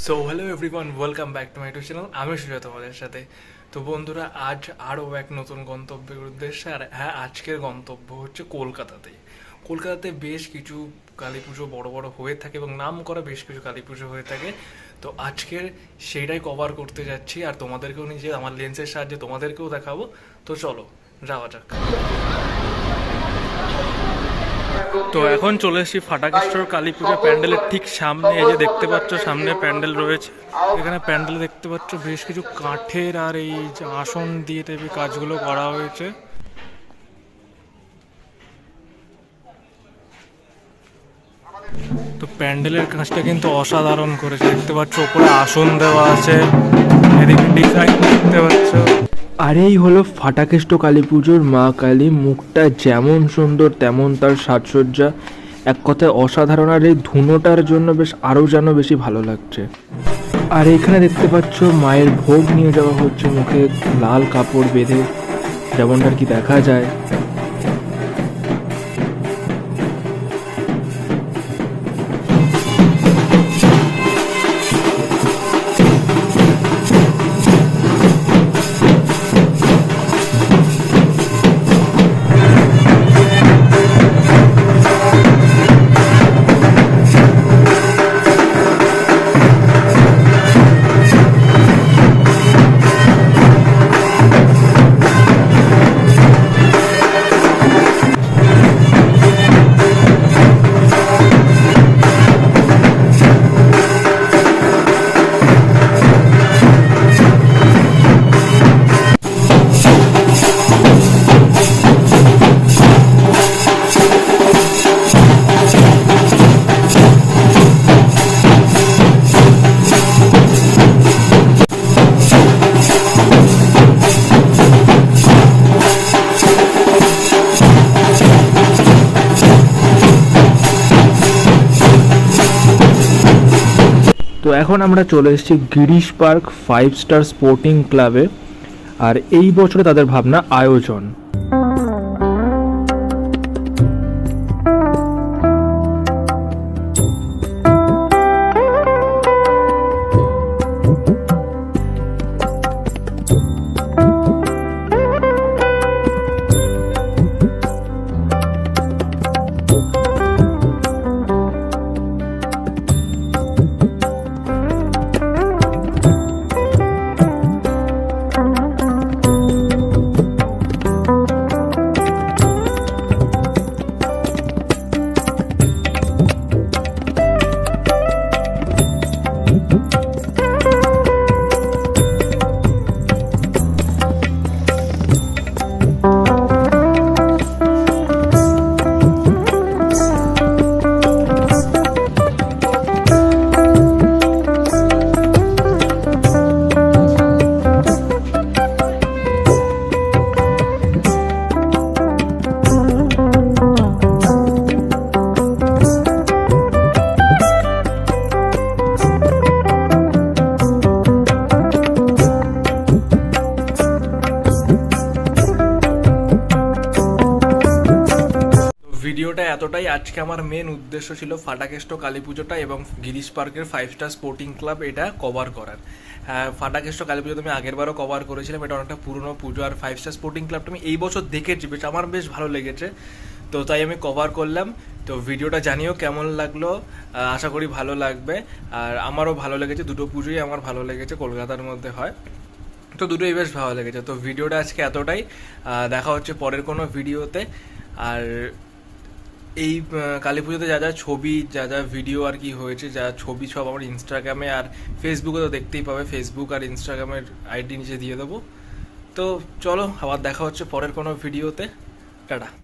So hello everyone, welcome back to my YouTube channel. আমি সুজয় তোমাদের সাথে। তো বন্ধুরা, আজ আরও এক নতুন গন্তব্যের উদ্দেশ্যে, আর হ্যাঁ, আজকের গন্তব্য হচ্ছে কলকাতাতে। কলকাতাতে বেশ কিছু কালী পুজো বড় বড় হয়ে থাকে এবং নাম করা বেশ কিছু কালী পুজো হয়ে থাকে। তো আজকের সেইটাই কভার করতে যাচ্ছি, আর তোমাদেরকেও নিজে আমার লেন্সের সাহায্যে তোমাদেরকেও দেখাবো। তো চলো যাওয়া যাক। তো এখন চলে এসেছি ফাটাকেশ্বর কালী পূজা প্যান্ডেলের ঠিক সামনে। এই যে দেখতে পাচ্ছ সামনে প্যান্ডেল রয়েছে। এখানে প্যান্ডেল দেখতে পাচ্ছ বেশ কিছু কাঠের আর এই যে আসন দিয়ে টাইপের কাজগুলো করা হয়েছে। তো প্যান্ডেলের কাজটা কিন্তু অসাধারণ করেছে। দেখতে পাচ্ছ ওপরে আসন দেওয়া আছে, এদিকে ডিজাইন দেখতে পাচ্ছ। আর এই হলো ফাটাকেষ্ট কালী পুজোর মা কালী। মুখটা যেমন সুন্দর তেমন তার সাজসজ্জা, এক কথায় অসাধারণ। আর এই ধুনোটার জন্য বেশ আরও যেন বেশি ভালো লাগছে। আর এখানে দেখতে পাচ্ছ মায়ের ভোগ নিয়ে যাওয়া হচ্ছে মুখে লাল কাপড় বেঁধে, যেমনটা আর কি দেখা যায়। তো এখন আমরা চলে এসেছি গিরিশ পার্ক 5 স্টার স্পোর্টিং ক্লাবে। আর এই বছরে তাদের ভাবনা আয়োজন। ভিডিওটা এতটাই। আজকে আমার মেন উদ্দেশ্য ছিল ফাটাকেষ্ট কালী পুজোটা এবং গিরিশ পার্কের 5 স্টার স্পোর্টিং ক্লাব এটা কভার করার। হ্যাঁ, ফাটাকেষ্ট কালী পুজো আমি আগেরবারও কভার করেছিলাম, এটা অনেকটা পুরনো পুজো। আর 5 স্টার স্পোর্টিং ক্লাবটা আমি এই বছর দেখেছি, বেশ আমার বেশ ভালো লেগেছে, তো তাই আমি কভার করলাম। তো ভিডিওটা জানিও কেমন লাগলো, আশা করি ভালো লাগবে। আর আমারও ভালো লেগেছে, দুটো পুজোই আমার ভালো লেগেছে, কলকাতার মধ্যে হয়, তো দুটোই বেশ ভালো লেগেছে। তো ভিডিওটা আজকে এতটাই, দেখা হচ্ছে পরের কোনো ভিডিওতে। আর এই কালী পুজোতে যা যা ছবি, যা যা ভিডিও আর কি হয়েছে, যা ছবি সব আমার ইনস্টাগ্রামে আর ফেসবুকে তো দেখতেই পাবে। ফেসবুক আর ইনস্টাগ্রামের আইডি নিচে দিয়ে দেবো। তো চলো, আবার দেখা হচ্ছে পরের কোনো ভিডিওতে। টাটা।